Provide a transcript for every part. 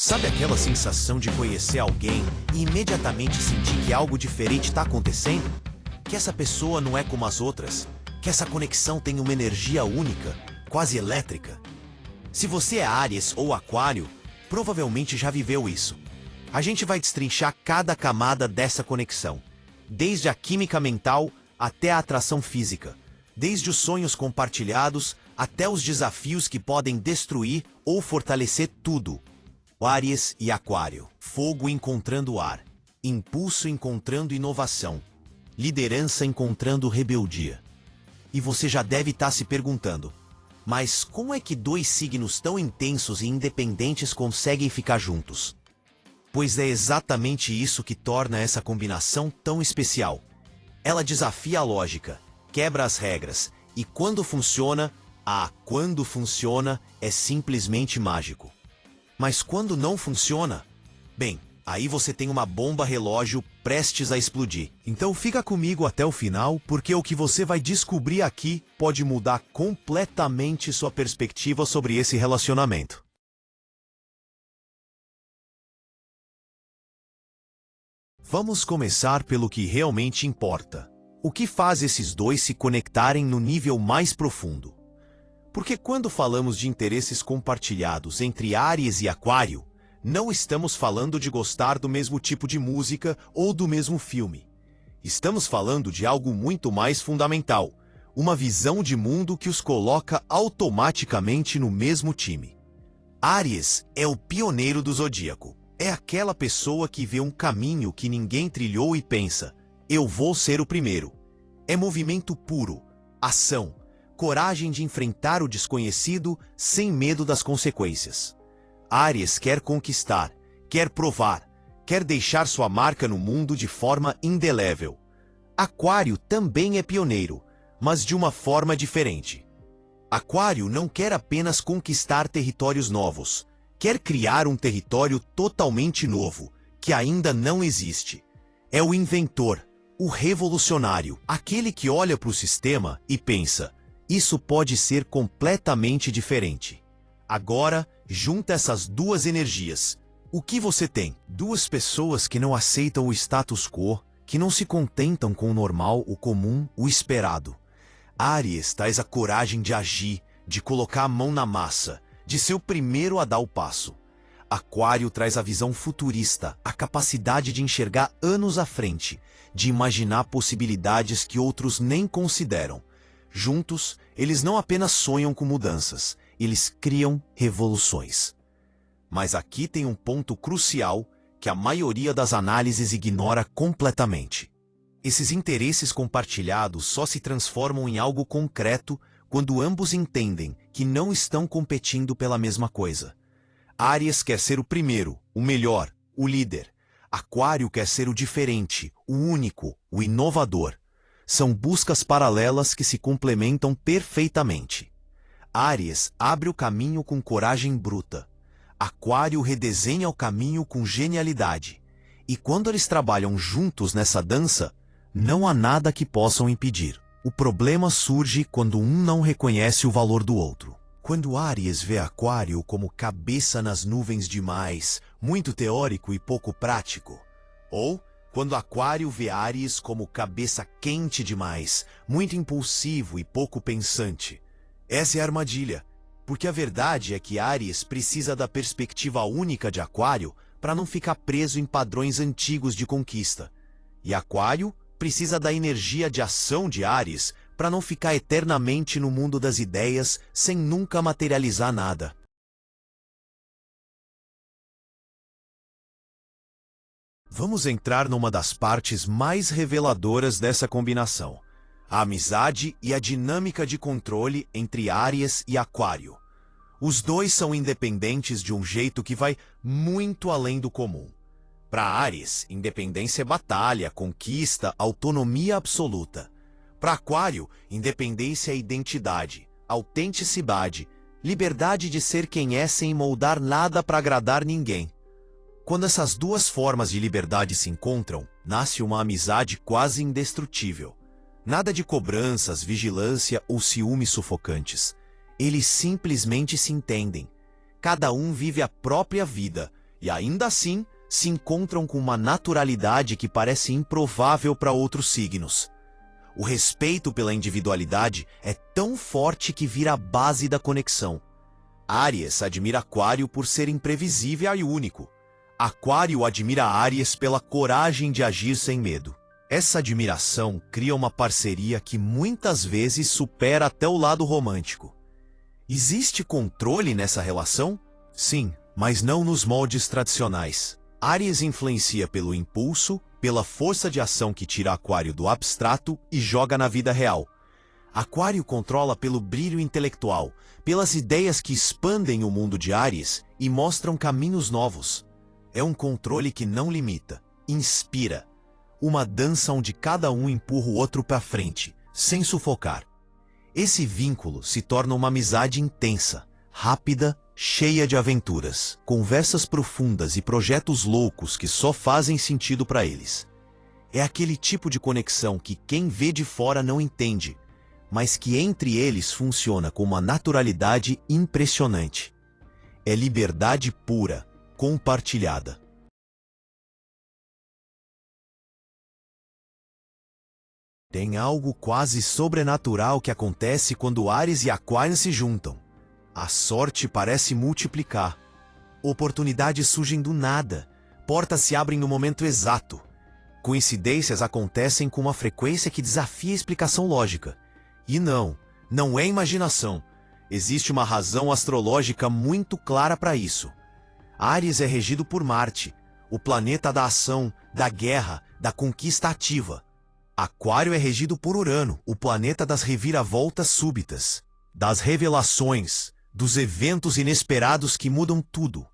Sabe aquela sensação de conhecer alguém e imediatamente sentir que algo diferente está acontecendo? Que essa pessoa não é como as outras? Que essa conexão tem uma energia única, quase elétrica? Se você é Áries ou Aquário, provavelmente já viveu isso. A gente vai destrinchar cada camada dessa conexão, desde a química mental até a atração física, desde os sonhos compartilhados até os desafios que podem destruir ou fortalecer tudo. Áries e Aquário. Fogo encontrando ar. Impulso encontrando inovação. Liderança encontrando rebeldia. E você já deve estar se perguntando, mas como é que dois signos tão intensos e independentes conseguem ficar juntos? Pois é exatamente isso que torna essa combinação tão especial. Ela desafia a lógica, quebra as regras, e quando funciona é simplesmente mágico. Mas quando não funciona, bem, aí você tem uma bomba relógio prestes a explodir. Então fica comigo até o final, porque o que você vai descobrir aqui pode mudar completamente sua perspectiva sobre esse relacionamento. Vamos começar pelo que realmente importa. O que faz esses dois se conectarem no nível mais profundo? Porque quando falamos de interesses compartilhados entre Áries e Aquário, não estamos falando de gostar do mesmo tipo de música ou do mesmo filme. Estamos falando de algo muito mais fundamental, uma visão de mundo que os coloca automaticamente no mesmo time. Áries é o pioneiro do zodíaco. É aquela pessoa que vê um caminho que ninguém trilhou e pensa, eu vou ser o primeiro. É movimento puro, ação, coragem de enfrentar o desconhecido sem medo das consequências. Áries quer conquistar, quer provar, quer deixar sua marca no mundo de forma indelével. Aquário também é pioneiro, mas de uma forma diferente. Aquário não quer apenas conquistar territórios novos, quer criar um território totalmente novo, que ainda não existe. É o inventor, o revolucionário, aquele que olha para o sistema e pensa, isso pode ser completamente diferente. Agora, junta essas duas energias. O que você tem? Duas pessoas que não aceitam o status quo, que não se contentam com o normal, o comum, o esperado. Áries traz a coragem de agir, de colocar a mão na massa, de ser o primeiro a dar o passo. Aquário traz a visão futurista, a capacidade de enxergar anos à frente, de imaginar possibilidades que outros nem consideram. Juntos, eles não apenas sonham com mudanças, eles criam revoluções. Mas aqui tem um ponto crucial que a maioria das análises ignora completamente. Esses interesses compartilhados só se transformam em algo concreto quando ambos entendem que não estão competindo pela mesma coisa. Áries quer ser o primeiro, o melhor, o líder. Aquário quer ser o diferente, o único, o inovador. São buscas paralelas que se complementam perfeitamente. Áries abre o caminho com coragem bruta. Aquário redesenha o caminho com genialidade. E quando eles trabalham juntos nessa dança, não há nada que possam impedir. O problema surge quando um não reconhece o valor do outro. Quando Áries vê Aquário como cabeça nas nuvens demais, muito teórico e pouco prático. Ou quando Aquário vê Áries como cabeça quente demais, muito impulsivo e pouco pensante. Essa é a armadilha, porque a verdade é que Áries precisa da perspectiva única de Aquário para não ficar preso em padrões antigos de conquista. E Aquário precisa da energia de ação de Áries para não ficar eternamente no mundo das ideias sem nunca materializar nada. Vamos entrar numa das partes mais reveladoras dessa combinação: a amizade e a dinâmica de controle entre Áries e Aquário. Os dois são independentes de um jeito que vai muito além do comum. Para Áries, independência é batalha, conquista, autonomia absoluta. Para Aquário, independência é identidade, autenticidade, liberdade de ser quem é sem moldar nada para agradar ninguém. Quando essas duas formas de liberdade se encontram, nasce uma amizade quase indestrutível. Nada de cobranças, vigilância ou ciúmes sufocantes. Eles simplesmente se entendem. Cada um vive a própria vida, e ainda assim se encontram com uma naturalidade que parece improvável para outros signos. O respeito pela individualidade é tão forte que vira a base da conexão. Áries admira Aquário por ser imprevisível e único. Aquário admira Áries pela coragem de agir sem medo. Essa admiração cria uma parceria que muitas vezes supera até o lado romântico. Existe controle nessa relação? Sim, mas não nos moldes tradicionais. Áries influencia pelo impulso, pela força de ação que tira Aquário do abstrato e joga na vida real. Aquário controla pelo brilho intelectual, pelas ideias que expandem o mundo de Áries e mostram caminhos novos. É um controle que não limita, inspira. Uma dança onde cada um empurra o outro para frente, sem sufocar. Esse vínculo se torna uma amizade intensa, rápida, cheia de aventuras, conversas profundas e projetos loucos que só fazem sentido para eles. É aquele tipo de conexão que quem vê de fora não entende, mas que entre eles funciona com uma naturalidade impressionante. É liberdade pura, compartilhada. Tem algo quase sobrenatural que acontece quando Áries e Aquário se juntam. A sorte parece multiplicar. Oportunidades surgem do nada. Portas se abrem no momento exato. Coincidências acontecem com uma frequência que desafia a explicação lógica. E não é imaginação. Existe uma razão astrológica muito clara para isso. Áries é regido por Marte, o planeta da ação, da guerra, da conquista ativa. Aquário é regido por Urano, o planeta das reviravoltas súbitas, das revelações, dos eventos inesperados que mudam tudo.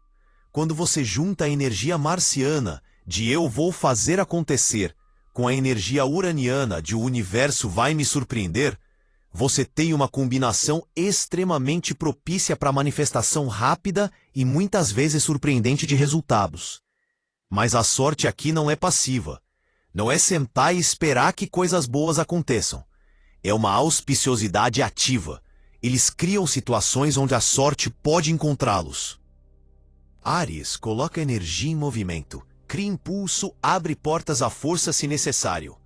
Quando você junta a energia marciana, de eu vou fazer acontecer, com a energia uraniana de o universo vai me surpreender, você tem uma combinação extremamente propícia para manifestação rápida e muitas vezes surpreendente de resultados. Mas a sorte aqui não é passiva. Não é sentar e esperar que coisas boas aconteçam. É uma auspiciosidade ativa. Eles criam situações onde a sorte pode encontrá-los. Áries coloca energia em movimento, cria impulso, abre portas à força se necessário.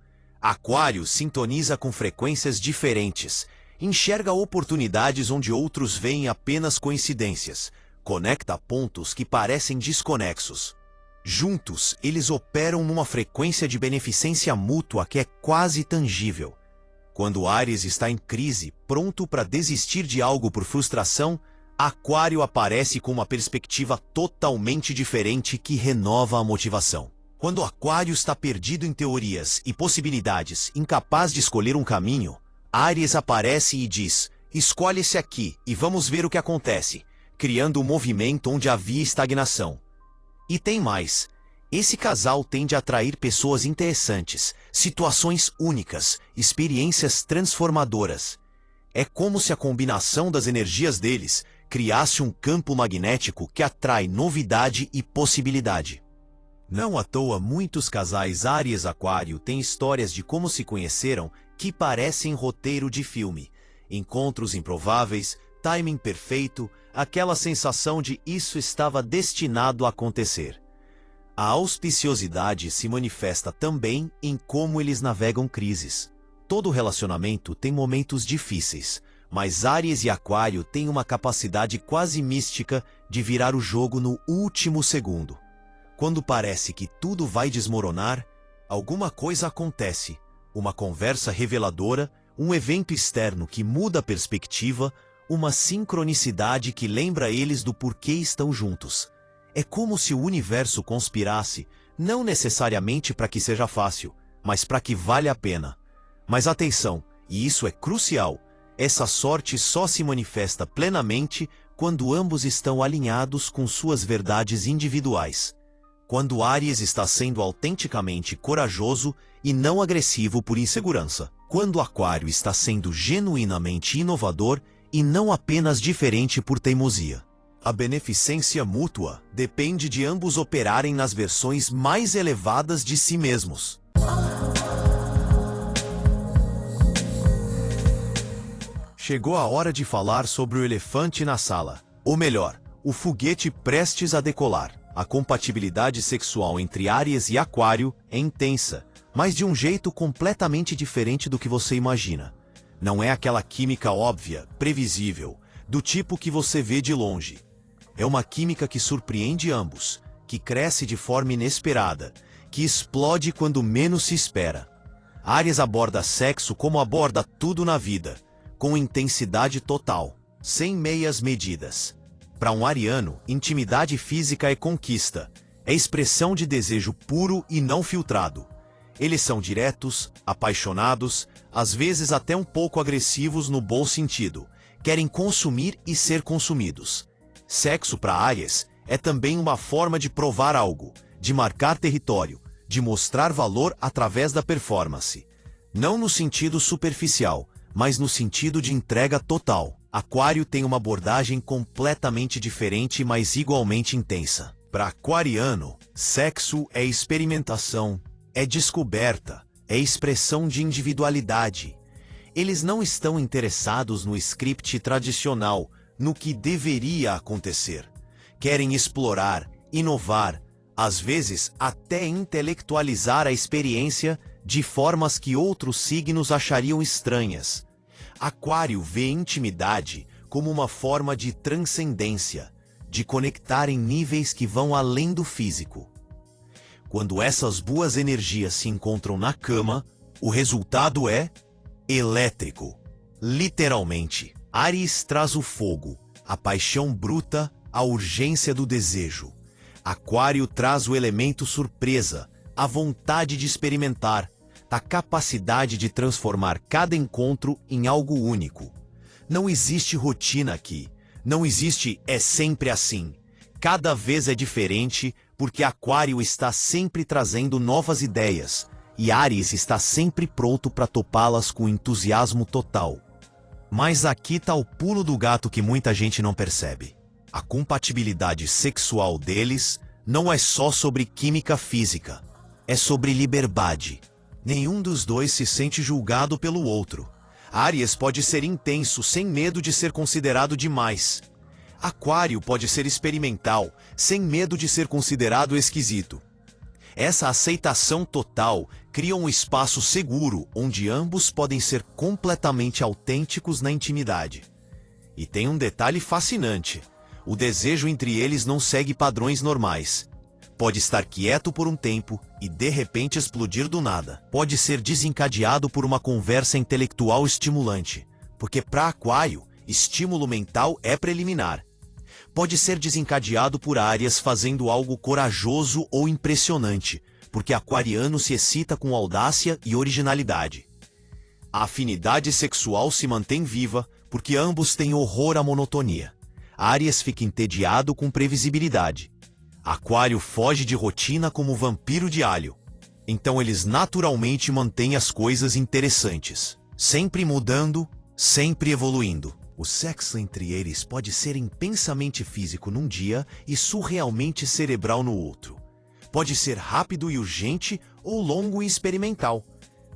Aquário sintoniza com frequências diferentes, enxerga oportunidades onde outros veem apenas coincidências, conecta pontos que parecem desconexos. Juntos, eles operam numa frequência de beneficência mútua que é quase tangível. Quando Áries está em crise, pronto para desistir de algo por frustração, Aquário aparece com uma perspectiva totalmente diferente que renova a motivação. Quando Aquário está perdido em teorias e possibilidades, incapaz de escolher um caminho, Áries aparece e diz: escolhe esse aqui e vamos ver o que acontece, criando um movimento onde havia estagnação. E tem mais. Esse casal tende a atrair pessoas interessantes, situações únicas, experiências transformadoras. É como se a combinação das energias deles criasse um campo magnético que atrai novidade e possibilidade. Não à toa, muitos casais Áries-Aquário têm histórias de como se conheceram que parecem roteiro de filme. Encontros improváveis, timing perfeito, aquela sensação de isso estava destinado a acontecer. A auspiciosidade se manifesta também em como eles navegam crises. Todo relacionamento tem momentos difíceis, mas Áries e Aquário têm uma capacidade quase mística de virar o jogo no último segundo. Quando parece que tudo vai desmoronar, alguma coisa acontece, uma conversa reveladora, um evento externo que muda a perspectiva, uma sincronicidade que lembra eles do porquê estão juntos. É como se o universo conspirasse, não necessariamente para que seja fácil, mas para que valha a pena. Mas atenção, e isso é crucial, essa sorte só se manifesta plenamente quando ambos estão alinhados com suas verdades individuais. Quando Áries está sendo autenticamente corajoso e não agressivo por insegurança. Quando Aquário está sendo genuinamente inovador e não apenas diferente por teimosia. A beneficência mútua depende de ambos operarem nas versões mais elevadas de si mesmos. Chegou a hora de falar sobre o elefante na sala. Ou melhor, o foguete prestes a decolar. A compatibilidade sexual entre Áries e Aquário é intensa, mas de um jeito completamente diferente do que você imagina. Não é aquela química óbvia, previsível, do tipo que você vê de longe. É uma química que surpreende ambos, que cresce de forma inesperada, que explode quando menos se espera. Áries aborda sexo como aborda tudo na vida, com intensidade total, sem meias medidas. Para um ariano, intimidade física é conquista, é expressão de desejo puro e não filtrado. Eles são diretos, apaixonados, às vezes até um pouco agressivos no bom sentido. Querem consumir e ser consumidos. Sexo para Áries é também uma forma de provar algo, de marcar território, de mostrar valor através da performance. Não no sentido superficial, mas no sentido de entrega total. Aquário tem uma abordagem completamente diferente, mas igualmente intensa. Para aquariano, sexo é experimentação, é descoberta, é expressão de individualidade. Eles não estão interessados no script tradicional, no que deveria acontecer. Querem explorar, inovar, às vezes até intelectualizar a experiência de formas que outros signos achariam estranhas. Aquário vê intimidade como uma forma de transcendência, de conectar em níveis que vão além do físico. Quando essas boas energias se encontram na cama, o resultado é elétrico. Literalmente, Áries traz o fogo, a paixão bruta, a urgência do desejo. Aquário traz o elemento surpresa, a vontade de experimentar, a capacidade de transformar cada encontro em algo único. Não existe rotina aqui, não existe é sempre assim. Cada vez é diferente, porque Aquário está sempre trazendo novas ideias, e Áries está sempre pronto para topá-las com entusiasmo total. Mas aqui está o pulo do gato que muita gente não percebe. A compatibilidade sexual deles não é só sobre química física, é sobre liberdade. Nenhum dos dois se sente julgado pelo outro. Áries pode ser intenso sem medo de ser considerado demais. Aquário pode ser experimental, sem medo de ser considerado esquisito. Essa aceitação total cria um espaço seguro onde ambos podem ser completamente autênticos na intimidade. E tem um detalhe fascinante: o desejo entre eles não segue padrões normais. Pode estar quieto por um tempo e de repente explodir do nada. Pode ser desencadeado por uma conversa intelectual estimulante, porque para Aquário, estímulo mental é preliminar. Pode ser desencadeado por Áries fazendo algo corajoso ou impressionante, porque aquariano se excita com audácia e originalidade. A afinidade sexual se mantém viva porque ambos têm horror à monotonia. Áries fica entediado com previsibilidade. Aquário foge de rotina como vampiro de alho. Então eles naturalmente mantêm as coisas interessantes, sempre mudando, sempre evoluindo. O sexo entre eles pode ser intensamente físico num dia e surrealmente cerebral no outro. Pode ser rápido e urgente ou longo e experimental.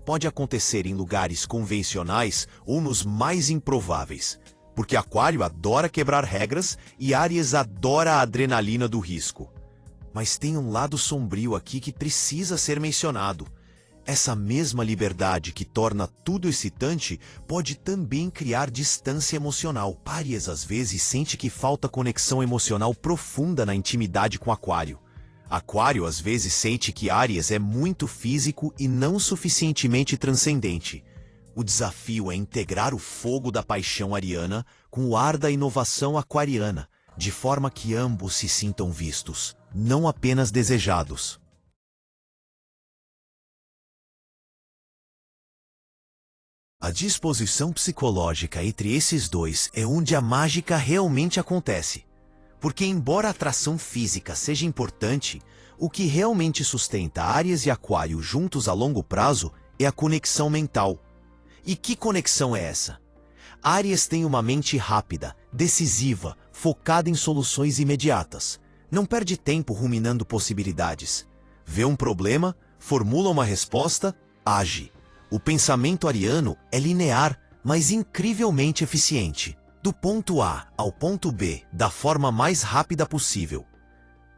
Pode acontecer em lugares convencionais ou nos mais improváveis, porque Aquário adora quebrar regras e Áries adora a adrenalina do risco. Mas tem um lado sombrio aqui que precisa ser mencionado. Essa mesma liberdade que torna tudo excitante pode também criar distância emocional. Áries às vezes sente que falta conexão emocional profunda na intimidade com Aquário. Aquário às vezes sente que Áries é muito físico e não suficientemente transcendente. O desafio é integrar o fogo da paixão ariana com o ar da inovação aquariana, de forma que ambos se sintam vistos, não apenas desejados. A disposição psicológica entre esses dois é onde a mágica realmente acontece. Porque embora a atração física seja importante, o que realmente sustenta Áries e Aquário juntos a longo prazo é a conexão mental. E que conexão é essa? Áries tem uma mente rápida, decisiva, focada em soluções imediatas. Não perde tempo ruminando possibilidades. Vê um problema, formula uma resposta, age. O pensamento ariano é linear, mas incrivelmente eficiente. Do ponto A ao ponto B, da forma mais rápida possível.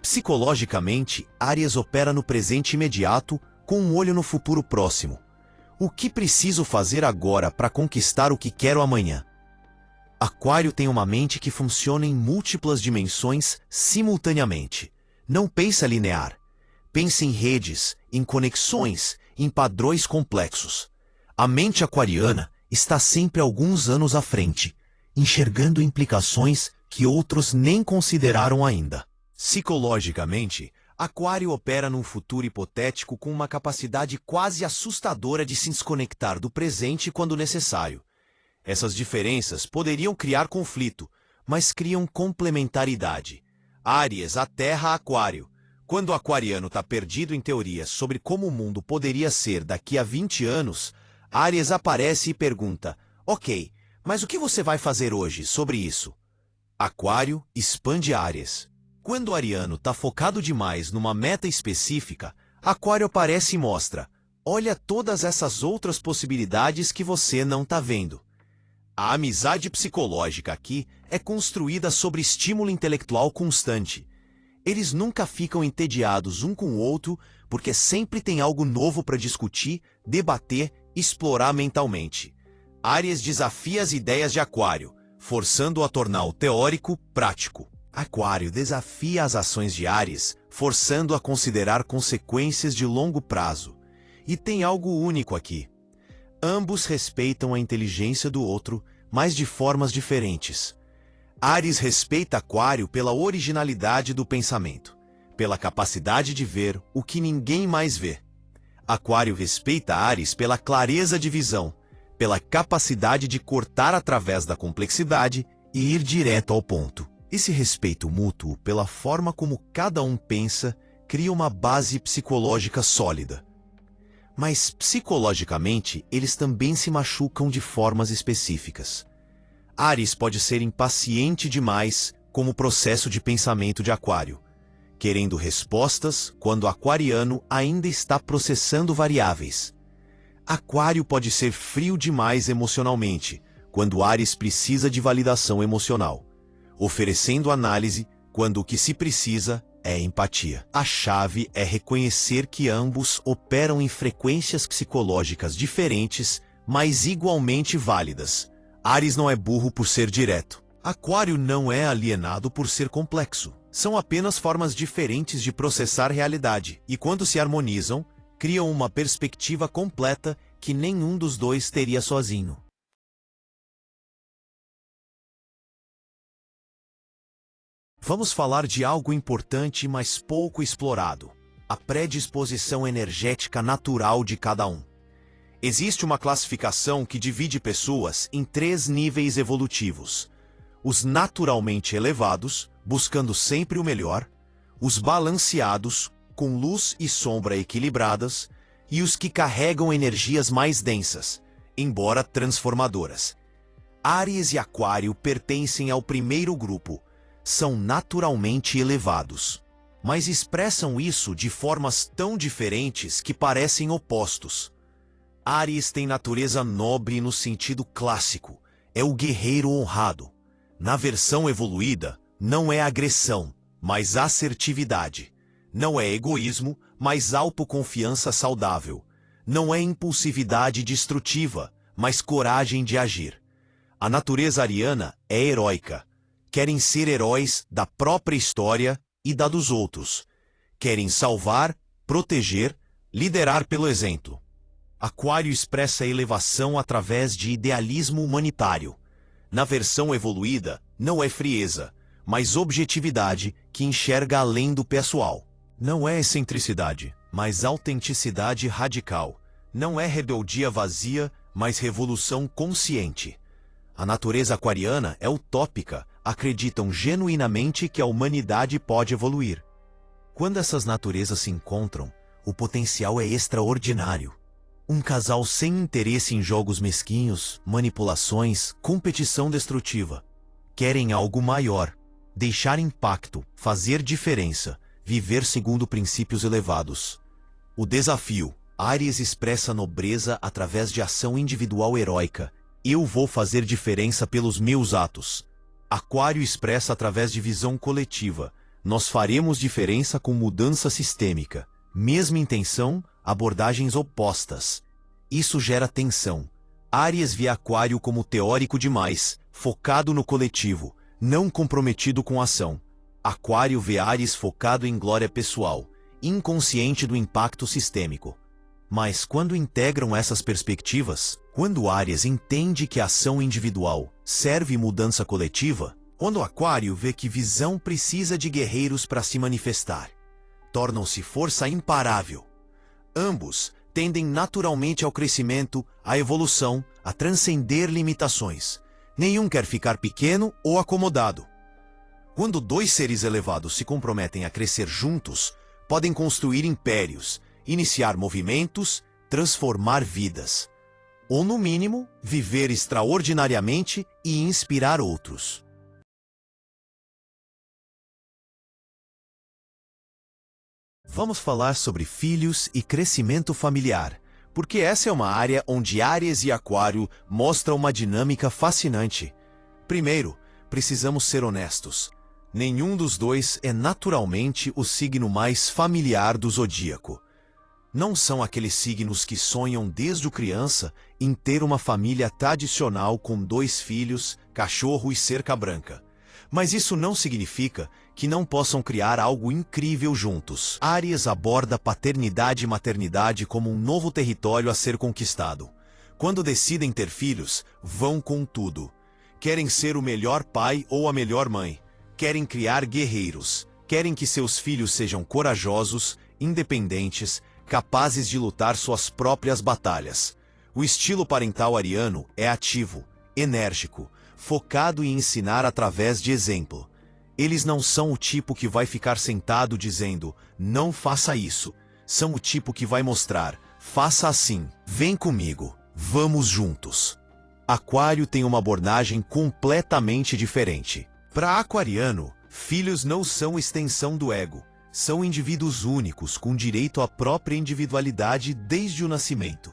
Psicologicamente, Áries opera no presente imediato, com um olho no futuro próximo. O que preciso fazer agora para conquistar o que quero amanhã? Aquário tem uma mente que funciona em múltiplas dimensões simultaneamente. Não pensa linear. Pensa em redes, em conexões, em padrões complexos. A mente aquariana está sempre alguns anos à frente, enxergando implicações que outros nem consideraram ainda. Psicologicamente, Aquário opera num futuro hipotético com uma capacidade quase assustadora de se desconectar do presente quando necessário. Essas diferenças poderiam criar conflito, mas criam complementaridade. Áries aterra Aquário. Quando o aquariano está perdido em teorias sobre como o mundo poderia ser daqui a 20 anos, Áries aparece e pergunta: ok, mas o que você vai fazer hoje sobre isso? Aquário expande Áries. Quando o ariano está focado demais numa meta específica, Aquário aparece e mostra: olha todas essas outras possibilidades que você não está vendo. A amizade psicológica aqui é construída sobre estímulo intelectual constante. Eles nunca ficam entediados um com o outro, porque sempre tem algo novo para discutir, debater, explorar mentalmente. Áries desafia as ideias de Aquário, forçando-o a tornar o teórico prático. Aquário desafia as ações de Áries, forçando-o a considerar consequências de longo prazo. E tem algo único aqui. Ambos respeitam a inteligência do outro, mas de formas diferentes. Áries respeita Aquário pela originalidade do pensamento, pela capacidade de ver o que ninguém mais vê. Aquário respeita Áries pela clareza de visão, pela capacidade de cortar através da complexidade e ir direto ao ponto. Esse respeito mútuo pela forma como cada um pensa cria uma base psicológica sólida. Mas, psicologicamente, eles também se machucam de formas específicas. Áries pode ser impaciente demais, como o processo de pensamento de Aquário, querendo respostas quando o aquariano ainda está processando variáveis. Aquário pode ser frio demais emocionalmente, quando Áries precisa de validação emocional, oferecendo análise quando o que se precisa é empatia. A chave é reconhecer que ambos operam em frequências psicológicas diferentes, mas igualmente válidas. Áries não é burro por ser direto. Aquário não é alienado por ser complexo. São apenas formas diferentes de processar realidade, e quando se harmonizam, criam uma perspectiva completa que nenhum dos dois teria sozinho. Vamos falar de algo importante, mas pouco explorado: a predisposição energética natural de cada um. Existe uma classificação que divide pessoas em 3 níveis evolutivos: os naturalmente elevados, buscando sempre o melhor; os balanceados, com luz e sombra equilibradas; e os que carregam energias mais densas, embora transformadoras. Áries e Aquário pertencem ao primeiro grupo. São naturalmente elevados, mas expressam isso de formas tão diferentes que parecem opostos. Áries tem natureza nobre no sentido clássico, é o guerreiro honrado. Na versão evoluída, não é agressão, mas assertividade. Não é egoísmo, mas autoconfiança saudável. Não é impulsividade destrutiva, mas coragem de agir. A natureza ariana é heróica. Querem ser heróis da própria história e da dos outros. Querem salvar, proteger, liderar pelo exemplo. Aquário expressa a elevação através de idealismo humanitário. Na versão evoluída, não é frieza, mas objetividade que enxerga além do pessoal. Não é excentricidade, mas autenticidade radical. Não é rebeldia vazia, mas revolução consciente. A natureza aquariana é utópica, acreditam genuinamente que a humanidade pode evoluir. Quando essas naturezas se encontram, o potencial é extraordinário. Um casal sem interesse em jogos mesquinhos, manipulações, competição destrutiva. Querem algo maior, deixar impacto, fazer diferença, viver segundo princípios elevados. O desafio: Áries expressa nobreza através de ação individual heróica. Eu vou fazer diferença pelos meus atos. Aquário expressa através de visão coletiva, nós faremos diferença com mudança sistêmica. Mesma intenção, abordagens opostas. Isso gera tensão. Áries vê Aquário como teórico demais, focado no coletivo, não comprometido com a ação. Aquário vê Áries focado em glória pessoal, inconsciente do impacto sistêmico. Mas quando integram essas perspectivas, quando Áries entende que a ação individual serve mudança coletiva, quando Aquário vê que visão precisa de guerreiros para se manifestar, tornam-se força imparável. Ambos tendem naturalmente ao crescimento, à evolução, a transcender limitações. Nenhum quer ficar pequeno ou acomodado. Quando dois seres elevados se comprometem a crescer juntos, podem construir impérios, iniciar movimentos, transformar vidas. Ou, no mínimo, viver extraordinariamente e inspirar outros. Vamos falar sobre filhos e crescimento familiar, porque essa é uma área onde Áries e Aquário mostram uma dinâmica fascinante. Primeiro, precisamos ser honestos. Nenhum dos dois é naturalmente o signo mais familiar do zodíaco. Não são aqueles signos que sonham desde criança em ter uma família tradicional com 2 filhos, cachorro e cerca branca. Mas isso não significa que não possam criar algo incrível juntos. Áries aborda paternidade e maternidade como um novo território a ser conquistado. Quando decidem ter filhos, vão com tudo. Querem ser o melhor pai ou a melhor mãe. Querem criar guerreiros. Querem que seus filhos sejam corajosos, independentes, capazes de lutar suas próprias batalhas. O estilo parental ariano é ativo, enérgico, focado em ensinar através de exemplo. Eles não são o tipo que vai ficar sentado dizendo, não faça isso. São o tipo que vai mostrar, faça assim, vem comigo, vamos juntos. Aquário tem uma abordagem completamente diferente. Para aquariano, filhos não são extensão do ego. São indivíduos únicos, com direito à própria individualidade desde o nascimento.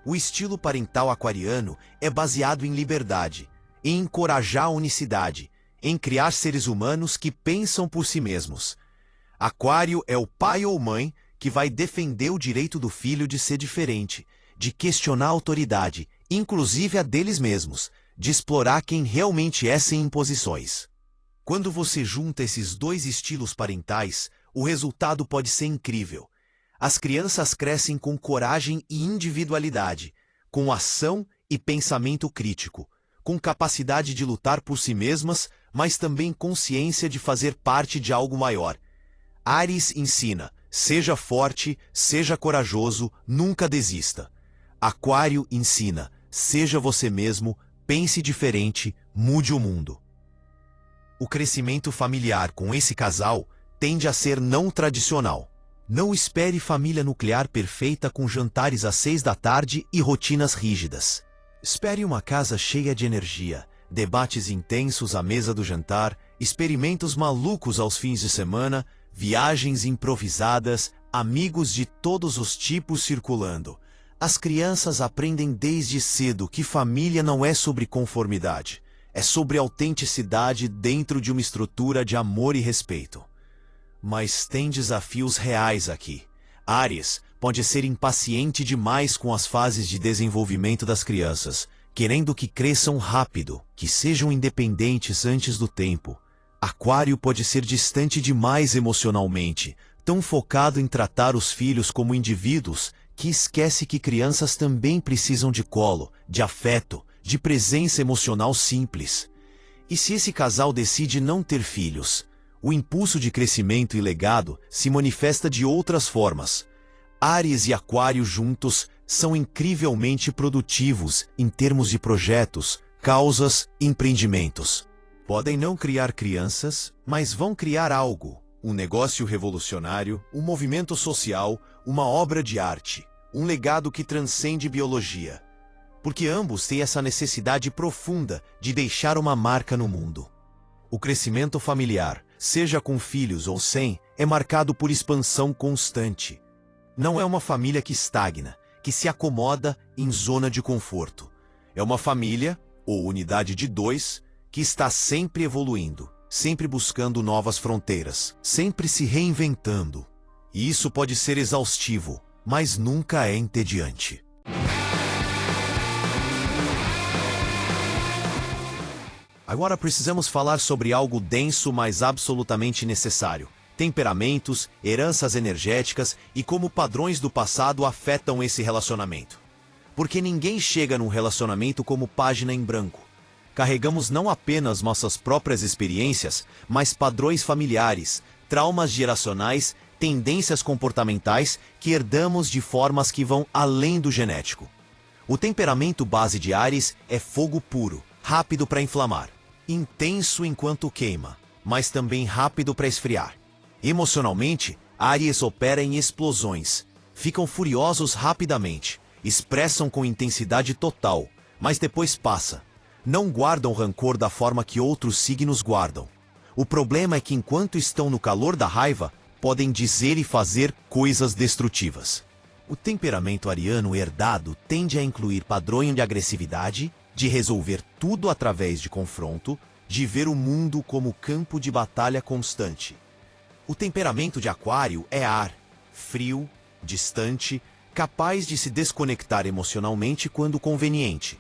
O estilo parental aquariano é baseado em liberdade, em encorajar a unicidade, em criar seres humanos que pensam por si mesmos. Aquário é o pai ou mãe que vai defender o direito do filho de ser diferente, de questionar a autoridade, inclusive a deles mesmos, de explorar quem realmente é sem imposições. Quando você junta esses 2 estilos parentais, o resultado pode ser incrível. As crianças crescem com coragem e individualidade, com ação e pensamento crítico, com capacidade de lutar por si mesmas, mas também consciência de fazer parte de algo maior. Áries ensina, seja forte, seja corajoso, nunca desista. Aquário ensina, seja você mesmo, pense diferente, mude o mundo. O crescimento familiar com esse casal tende a ser não tradicional. Não espere família nuclear perfeita com jantares às 6 da tarde e rotinas rígidas. Espere uma casa cheia de energia, debates intensos à mesa do jantar, experimentos malucos aos fins de semana, viagens improvisadas, amigos de todos os tipos circulando. As crianças aprendem desde cedo que família não é sobre conformidade, é sobre autenticidade dentro de uma estrutura de amor e respeito. Mas tem desafios reais aqui. Áries pode ser impaciente demais com as fases de desenvolvimento das crianças, querendo que cresçam rápido, que sejam independentes antes do tempo. Aquário pode ser distante demais emocionalmente, tão focado em tratar os filhos como indivíduos, que esquece que crianças também precisam de colo, de afeto, de presença emocional simples. E se esse casal decide não ter filhos, o impulso de crescimento e legado se manifesta de outras formas. Áries e Aquário juntos são incrivelmente produtivos em termos de projetos, causas e empreendimentos. Podem não criar crianças, mas vão criar algo. Um negócio revolucionário, um movimento social, uma obra de arte, um legado que transcende biologia. Porque ambos têm essa necessidade profunda de deixar uma marca no mundo. O crescimento familiar, seja com filhos ou sem, é marcado por expansão constante. Não é uma família que estagna, que se acomoda em zona de conforto. É uma família, ou unidade de 2, que está sempre evoluindo, sempre buscando novas fronteiras, sempre se reinventando. E isso pode ser exaustivo, mas nunca é entediante. Agora precisamos falar sobre algo denso, mas absolutamente necessário: temperamentos, heranças energéticas e como padrões do passado afetam esse relacionamento. Porque ninguém chega num relacionamento como página em branco. Carregamos não apenas nossas próprias experiências, mas padrões familiares, traumas geracionais, tendências comportamentais que herdamos de formas que vão além do genético. O temperamento base de Áries é fogo puro, rápido para inflamar, intenso enquanto queima, mas também rápido para esfriar. Emocionalmente, Áries opera em explosões, ficam furiosos rapidamente, expressam com intensidade total, mas depois passa. Não guardam rancor da forma que outros signos guardam. O problema é que enquanto estão no calor da raiva, podem dizer e fazer coisas destrutivas. O temperamento ariano herdado tende a incluir padrões de agressividade, de resolver tudo através de confronto, de ver o mundo como campo de batalha constante. O temperamento de Aquário é ar, frio, distante, capaz de se desconectar emocionalmente quando conveniente.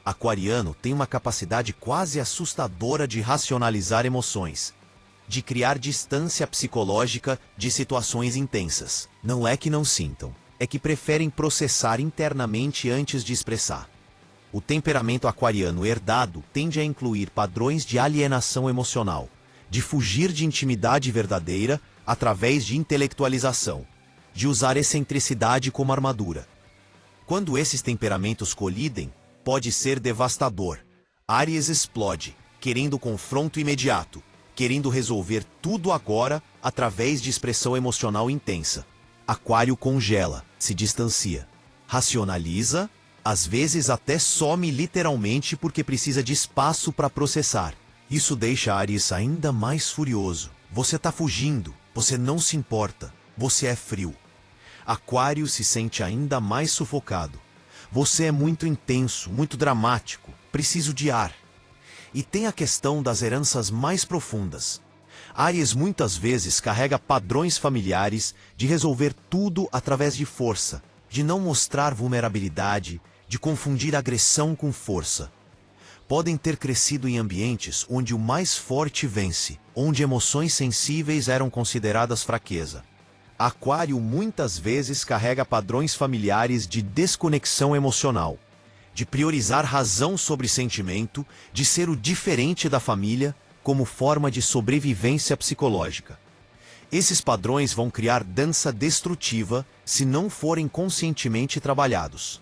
Aquariano tem uma capacidade quase assustadora de racionalizar emoções, de criar distância psicológica de situações intensas. Não é que não sintam, é que preferem processar internamente antes de expressar. O temperamento aquariano herdado tende a incluir padrões de alienação emocional, de fugir de intimidade verdadeira através de intelectualização, de usar excentricidade como armadura. Quando esses temperamentos colidem, pode ser devastador. Áries explode, querendo confronto imediato, querendo resolver tudo agora através de expressão emocional intensa. Aquário congela, se distancia, racionaliza, às vezes até some literalmente porque precisa de espaço para processar. Isso deixa Áries ainda mais furioso. Você está fugindo, você não se importa, você é frio. Aquário se sente ainda mais sufocado. Você é muito intenso, muito dramático, preciso de ar. E tem a questão das heranças mais profundas. Áries muitas vezes carrega padrões familiares de resolver tudo através de força, de não mostrar vulnerabilidade, de confundir agressão com força. Podem ter crescido em ambientes onde o mais forte vence, onde emoções sensíveis eram consideradas fraqueza. Aquário muitas vezes carrega padrões familiares de desconexão emocional, de priorizar razão sobre sentimento, de ser o diferente da família como forma de sobrevivência psicológica. Esses padrões vão criar dança destrutiva se não forem conscientemente trabalhados.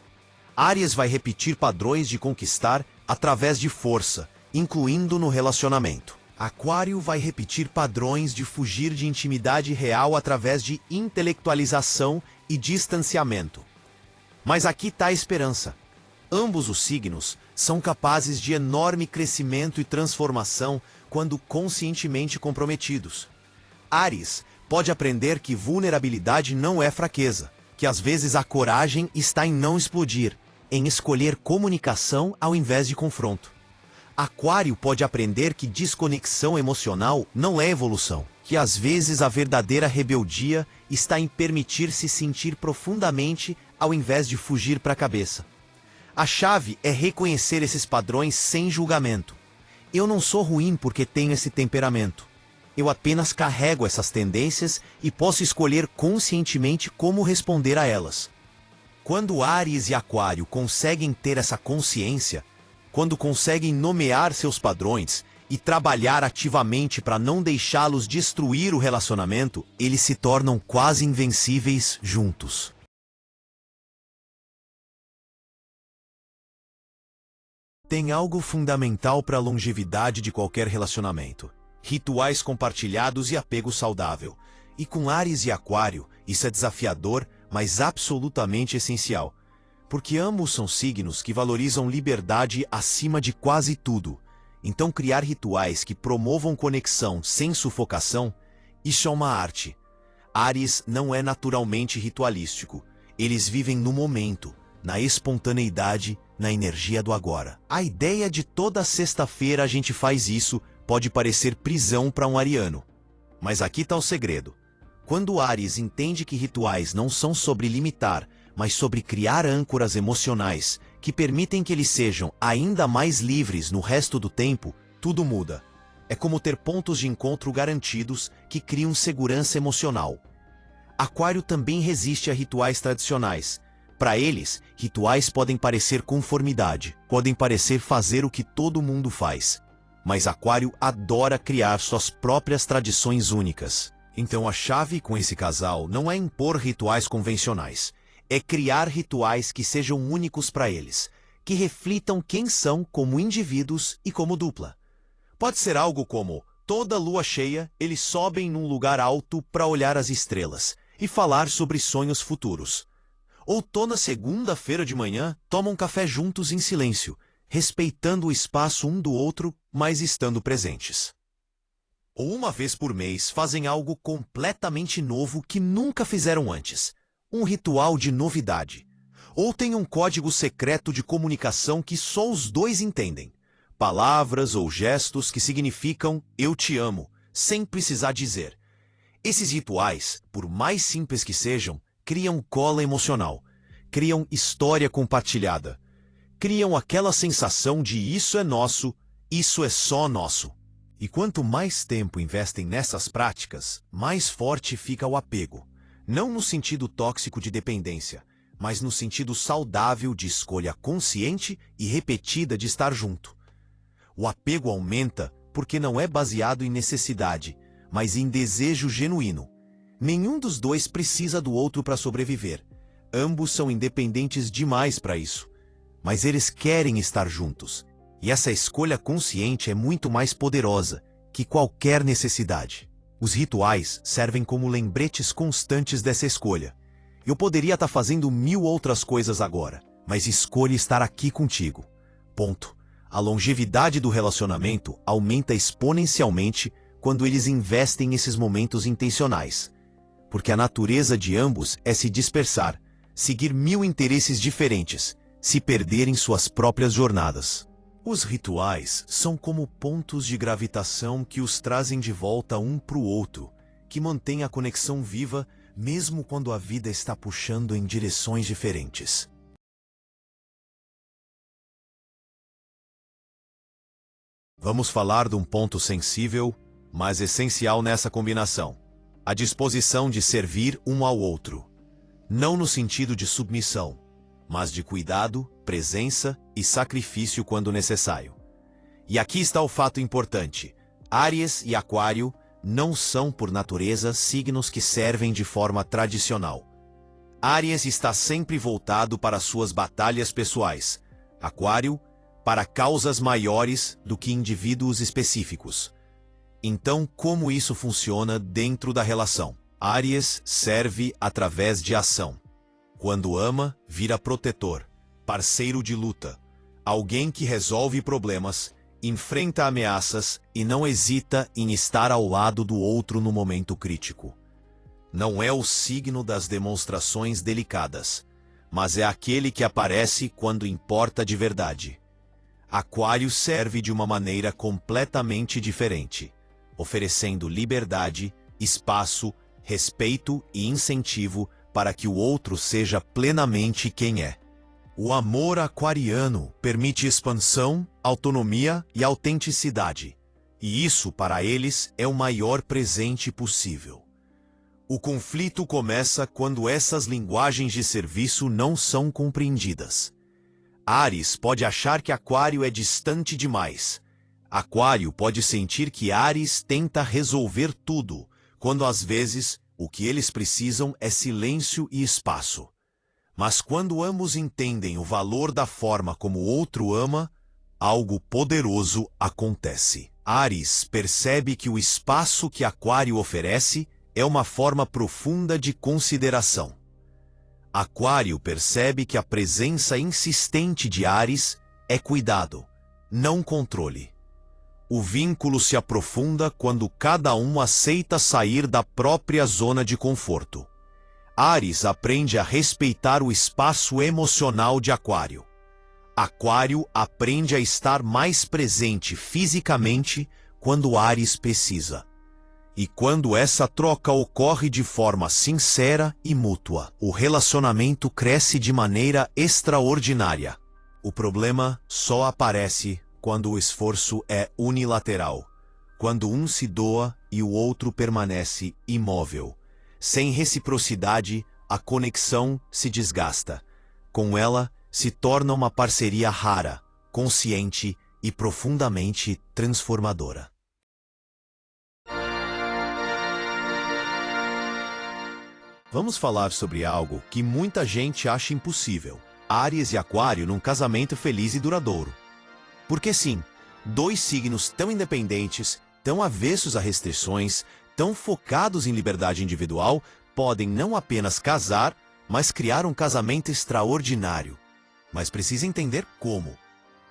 Áries vai repetir padrões de conquistar através de força, incluindo no relacionamento. Aquário vai repetir padrões de fugir de intimidade real através de intelectualização e distanciamento. Mas aqui está a esperança. Ambos os signos são capazes de enorme crescimento e transformação quando conscientemente comprometidos. Áries pode aprender que vulnerabilidade não é fraqueza, que às vezes a coragem está em não explodir, em escolher comunicação ao invés de confronto. Aquário pode aprender que desconexão emocional não é evolução, que às vezes a verdadeira rebeldia está em permitir-se sentir profundamente ao invés de fugir para a cabeça. A chave é reconhecer esses padrões sem julgamento. Eu não sou ruim porque tenho esse temperamento. Eu apenas carrego essas tendências e posso escolher conscientemente como responder a elas. Quando Áries e Aquário conseguem ter essa consciência, quando conseguem nomear seus padrões e trabalhar ativamente para não deixá-los destruir o relacionamento, eles se tornam quase invencíveis juntos. Tem algo fundamental para a longevidade de qualquer relacionamento: rituais compartilhados e apego saudável. E com Áries e Aquário, isso é desafiador, mas absolutamente essencial. Porque ambos são signos que valorizam liberdade acima de quase tudo. Então criar rituais que promovam conexão sem sufocação, isso é uma arte. Áries não é naturalmente ritualístico. Eles vivem no momento, na espontaneidade, na energia do agora. A ideia de toda sexta-feira a gente faz isso pode parecer prisão para um ariano. Mas aqui está o segredo. Quando Áries entende que rituais não são sobre limitar, mas sobre criar âncoras emocionais que permitem que eles sejam ainda mais livres no resto do tempo, tudo muda. É como ter pontos de encontro garantidos que criam segurança emocional. Aquário também resiste a rituais tradicionais. Para eles, rituais podem parecer conformidade, podem parecer fazer o que todo mundo faz. Mas Aquário adora criar suas próprias tradições únicas. Então a chave com esse casal não é impor rituais convencionais, é criar rituais que sejam únicos para eles, que reflitam quem são como indivíduos e como dupla. Pode ser algo como, toda lua cheia, eles sobem num lugar alto para olhar as estrelas e falar sobre sonhos futuros. Ou toda segunda-feira de manhã tomam café juntos em silêncio, respeitando o espaço um do outro, mas estando presentes. Ou uma vez por mês fazem algo completamente novo que nunca fizeram antes. Um ritual de novidade. Ou tem um código secreto de comunicação que só os dois entendem. Palavras ou gestos que significam "eu te amo", sem precisar dizer. Esses rituais, por mais simples que sejam, criam cola emocional. Criam história compartilhada. Criam aquela sensação de isso é nosso, isso é só nosso. E quanto mais tempo investem nessas práticas, mais forte fica o apego. Não no sentido tóxico de dependência, mas no sentido saudável de escolha consciente e repetida de estar junto. O apego aumenta porque não é baseado em necessidade, mas em desejo genuíno. Nenhum dos dois precisa do outro para sobreviver. Ambos são independentes demais para isso. Mas eles querem estar juntos. E essa escolha consciente é muito mais poderosa que qualquer necessidade. Os rituais servem como lembretes constantes dessa escolha. Eu poderia estar fazendo 1000 outras coisas agora, mas escolho estar aqui contigo. Ponto. A longevidade do relacionamento aumenta exponencialmente quando eles investem nesses momentos intencionais. Porque a natureza de ambos é se dispersar, seguir 1000 interesses diferentes, se perder em suas próprias jornadas. Os rituais são como pontos de gravitação que os trazem de volta um para o outro, que mantêm a conexão viva mesmo quando a vida está puxando em direções diferentes. Vamos falar de um ponto sensível, mas essencial nessa combinação: a disposição de servir um ao outro. Não no sentido de submissão, mas de cuidado, presença e sacrifício quando necessário. E aqui está o fato importante: Áries e Aquário não são, por natureza, signos que servem de forma tradicional. Áries está sempre voltado para suas batalhas pessoais, Aquário para causas maiores do que indivíduos específicos. Então, como isso funciona dentro da relação? Áries serve através de ação. Quando ama, vira protetor, parceiro de luta, alguém que resolve problemas, enfrenta ameaças e não hesita em estar ao lado do outro no momento crítico. Não é o signo das demonstrações delicadas, mas é aquele que aparece quando importa de verdade. Aquário serve de uma maneira completamente diferente, oferecendo liberdade, espaço, respeito e incentivo para que o outro seja plenamente quem é. O amor aquariano permite expansão, autonomia e autenticidade. E isso, para eles, é o maior presente possível. O conflito começa quando essas linguagens de serviço não são compreendidas. Áries pode achar que Aquário é distante demais. Aquário pode sentir que Áries tenta resolver tudo, quando às vezes o que eles precisam é silêncio e espaço. Mas quando ambos entendem o valor da forma como o outro ama, algo poderoso acontece. Áries percebe que o espaço que Aquário oferece é uma forma profunda de consideração. Aquário percebe que a presença insistente de Áries é cuidado, não controle. O vínculo se aprofunda quando cada um aceita sair da própria zona de conforto. Áries aprende a respeitar o espaço emocional de Aquário. Aquário aprende a estar mais presente fisicamente quando Áries precisa. E quando essa troca ocorre de forma sincera e mútua, o relacionamento cresce de maneira extraordinária. O problema só aparece quando o esforço é unilateral, quando um se doa e o outro permanece imóvel. Sem reciprocidade, a conexão se desgasta. Com ela, se torna uma parceria rara, consciente e profundamente transformadora. Vamos falar sobre algo que muita gente acha impossível: Áries e Aquário num casamento feliz e duradouro. Porque sim, dois signos tão independentes, tão avessos a restrições, tão focados em liberdade individual, podem não apenas casar, mas criar um casamento extraordinário. Mas precisa entender como.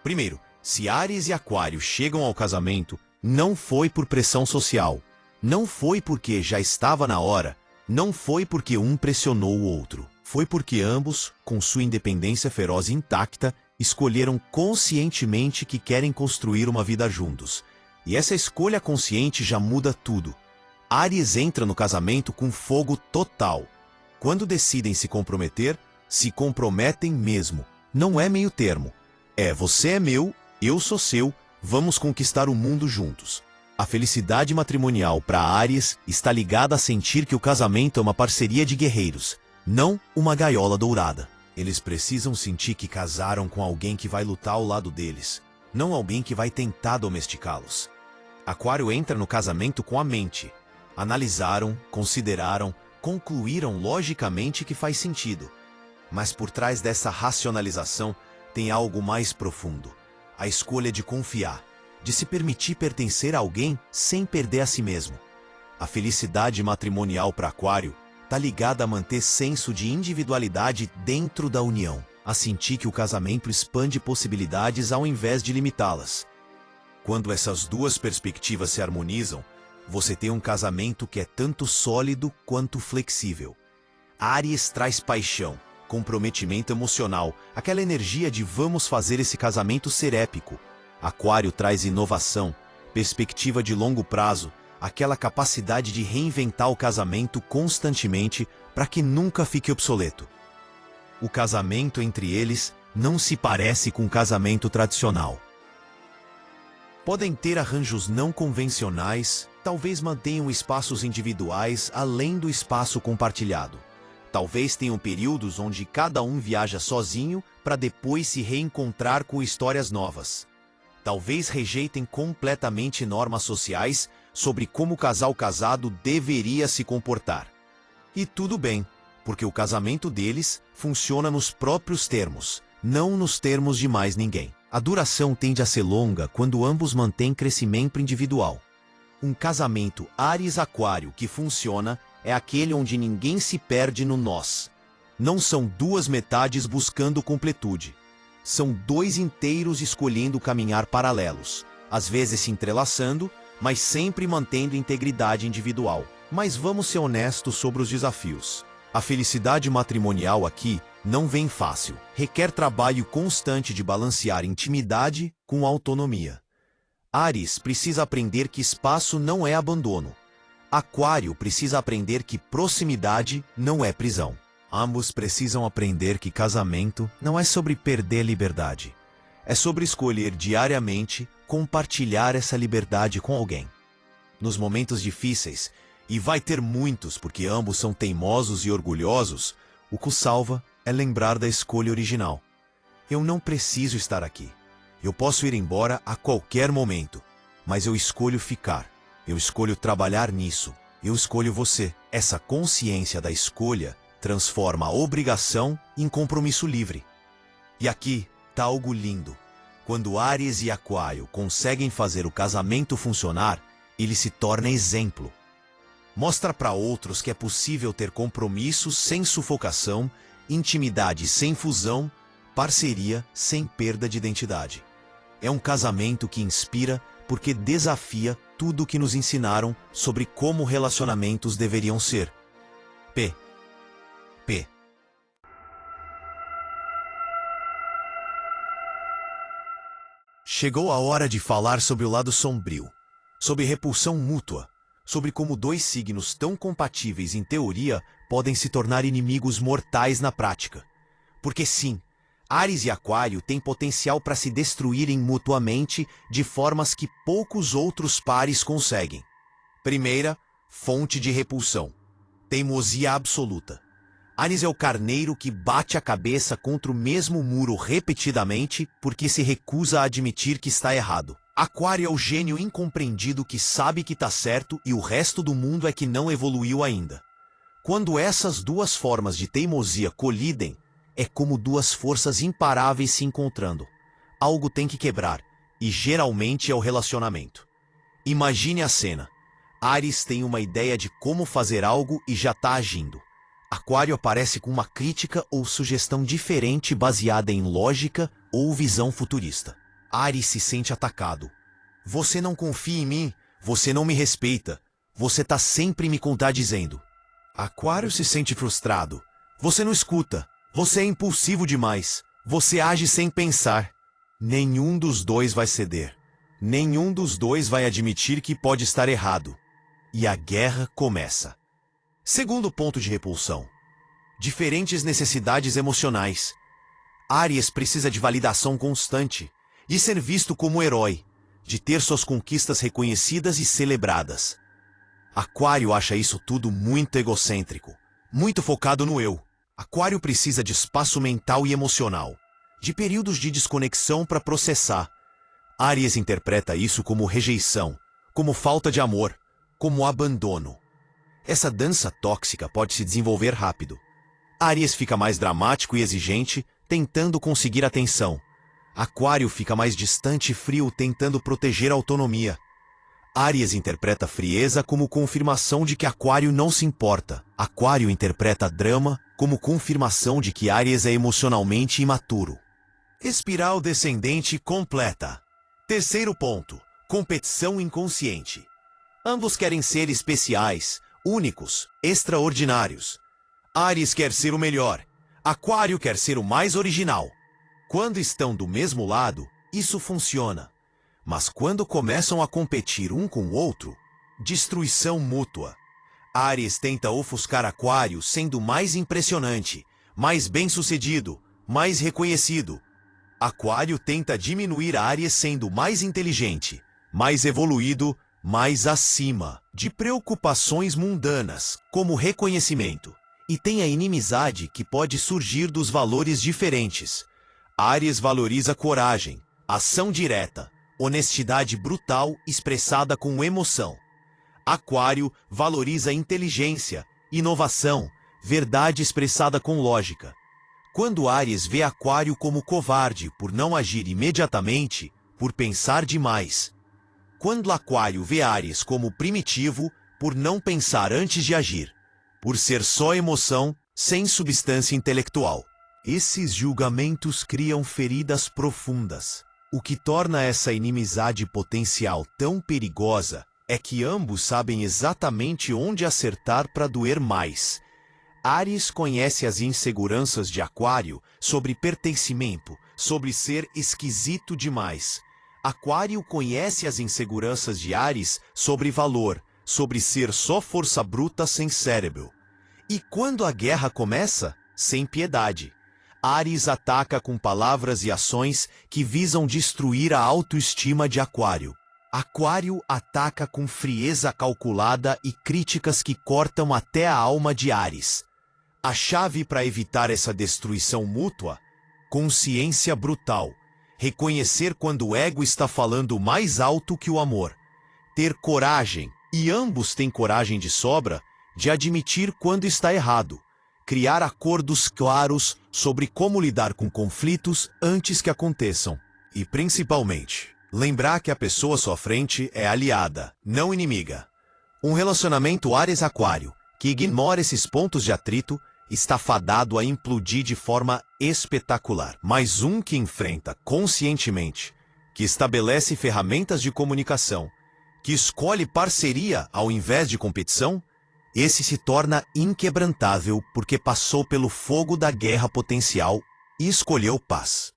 Primeiro, se Áries e Aquário chegam ao casamento, não foi por pressão social, não foi porque já estava na hora, não foi porque um pressionou o outro. Foi porque ambos, com sua independência feroz intacta, escolheram conscientemente que querem construir uma vida juntos. E essa escolha consciente já muda tudo. Áries entra no casamento com fogo total. Quando decidem se comprometer, se comprometem mesmo. Não é meio termo. É você é meu, eu sou seu, vamos conquistar o mundo juntos. A felicidade matrimonial para Áries está ligada a sentir que o casamento é uma parceria de guerreiros, não uma gaiola dourada. Eles precisam sentir que casaram com alguém que vai lutar ao lado deles, não alguém que vai tentar domesticá-los. Aquário entra no casamento com a mente. Analisaram, consideraram, concluíram logicamente que faz sentido. Mas por trás dessa racionalização tem algo mais profundo: a escolha de confiar, de se permitir pertencer a alguém sem perder a si mesmo. A felicidade matrimonial para Aquário está ligada a manter senso de individualidade dentro da união, a sentir que o casamento expande possibilidades ao invés de limitá-las. Quando essas duas perspectivas se harmonizam, você tem um casamento que é tanto sólido quanto flexível. Áries traz paixão, comprometimento emocional, aquela energia de vamos fazer esse casamento ser épico. Aquário traz inovação, perspectiva de longo prazo, aquela capacidade de reinventar o casamento constantemente para que nunca fique obsoleto. O casamento entre eles não se parece com um casamento tradicional. Podem ter arranjos não convencionais, talvez mantenham espaços individuais além do espaço compartilhado. Talvez tenham períodos onde cada um viaja sozinho para depois se reencontrar com histórias novas. Talvez rejeitem completamente normas sociais sobre como o casal casado deveria se comportar. E tudo bem, porque o casamento deles funciona nos próprios termos, não nos termos de mais ninguém. A duração tende a ser longa quando ambos mantêm crescimento individual. Um casamento Áries-Aquário que funciona é aquele onde ninguém se perde no nós. Não são duas metades buscando completude. São dois inteiros escolhendo caminhar paralelos, às vezes se entrelaçando, mas sempre mantendo integridade individual. Mas vamos ser honestos sobre os desafios. A felicidade matrimonial aqui não vem fácil. Requer trabalho constante de balancear intimidade com autonomia. Áries precisa aprender que espaço não é abandono. Aquário precisa aprender que proximidade não é prisão. Ambos precisam aprender que casamento não é sobre perder liberdade. É sobre escolher diariamente compartilhar essa liberdade com alguém. Nos momentos difíceis, e vai ter muitos porque ambos são teimosos e orgulhosos, o que o salva é lembrar da escolha original. Eu não preciso estar aqui. Eu posso ir embora a qualquer momento, mas eu escolho ficar. Eu escolho trabalhar nisso. Eu escolho você. Essa consciência da escolha transforma a obrigação em compromisso livre. E aqui tá algo lindo. Quando Áries e Aquário conseguem fazer o casamento funcionar, ele se torna exemplo. Mostra para outros que é possível ter compromisso sem sufocação, intimidade sem fusão, parceria sem perda de identidade. É um casamento que inspira porque desafia tudo o que nos ensinaram sobre como relacionamentos deveriam ser. P. Chegou a hora de falar sobre o lado sombrio. sobre repulsão mútua, sobre como dois signos tão compatíveis em teoria podem se tornar inimigos mortais na prática. Porque sim, Áries e Aquário têm potencial para se destruírem mutuamente de formas que poucos outros pares conseguem. Primeira, fonte de repulsão: teimosia absoluta. Áries é o carneiro que bate a cabeça contra o mesmo muro repetidamente porque se recusa a admitir que está errado. Aquário é o gênio incompreendido que sabe que está certo e o resto do mundo é que não evoluiu ainda. Quando essas duas formas de teimosia colidem, é como duas forças imparáveis se encontrando. Algo tem que quebrar, e geralmente é o relacionamento. Imagine a cena. Áries tem uma ideia de como fazer algo e já está agindo. Aquário aparece com uma crítica ou sugestão diferente baseada em lógica ou visão futurista. Áries se sente atacado. Você não confia em mim, você não me respeita, você está sempre me contradizendo. Aquário se sente frustrado. Você não escuta, você é impulsivo demais, você age sem pensar. Nenhum dos dois vai ceder. Nenhum dos dois vai admitir que pode estar errado. E a guerra começa. Segundo ponto de repulsão: diferentes necessidades emocionais. Áries precisa de validação constante, de ser visto como herói, de ter suas conquistas reconhecidas e celebradas. Aquário acha isso tudo muito egocêntrico, muito focado no eu. Aquário precisa de espaço mental e emocional, de períodos de desconexão para processar. Áries interpreta isso como rejeição, como falta de amor, como abandono. Essa dança tóxica pode se desenvolver rápido. Áries fica mais dramático e exigente, tentando conseguir atenção. Aquário fica mais distante e frio, tentando proteger a autonomia. Áries interpreta frieza como confirmação de que Aquário não se importa. Aquário interpreta drama como confirmação de que Áries é emocionalmente imaturo. Espiral descendente completa. Terceiro ponto: competição inconsciente. Ambos querem ser especiais, únicos, extraordinários. Áries quer ser o melhor. Aquário quer ser o mais original. Quando estão do mesmo lado, isso funciona. Mas quando começam a competir um com o outro, destruição mútua. Áries tenta ofuscar Aquário sendo mais impressionante, mais bem-sucedido, mais reconhecido. Aquário tenta diminuir Áries sendo mais inteligente, mais evoluído, mais acima de preocupações mundanas, como reconhecimento. E tem a inimizade que pode surgir dos valores diferentes. Áries valoriza coragem, ação direta, honestidade brutal expressada com emoção. Aquário valoriza inteligência, inovação, verdade expressada com lógica. Quando Áries vê Aquário como covarde por não agir imediatamente, por pensar demais. Quando Aquário vê Áries como primitivo por não pensar antes de agir, por ser só emoção, sem substância intelectual. Esses julgamentos criam feridas profundas. O que torna essa inimizade potencial tão perigosa é que ambos sabem exatamente onde acertar para doer mais. Áries conhece as inseguranças de Aquário sobre pertencimento, sobre ser esquisito demais. Aquário conhece as inseguranças de Áries sobre valor, sobre ser só força bruta sem cérebro. E quando a guerra começa, sem piedade. Áries ataca com palavras e ações que visam destruir a autoestima de Aquário. Aquário ataca com frieza calculada e críticas que cortam até a alma de Áries. A chave para evitar essa destruição mútua: consciência brutal. Reconhecer quando o ego está falando mais alto que o amor. Ter coragem, e ambos têm coragem de sobra, de admitir quando está errado. Criar acordos claros sobre como lidar com conflitos antes que aconteçam. E principalmente, lembrar que a pessoa à sua frente é aliada, não inimiga. Um relacionamento Áries-Aquário que ignora esses pontos de atrito está fadado a implodir de forma espetacular. Mas um que enfrenta conscientemente, que estabelece ferramentas de comunicação, que escolhe parceria ao invés de competição, esse se torna inquebrantável porque passou pelo fogo da guerra potencial e escolheu paz.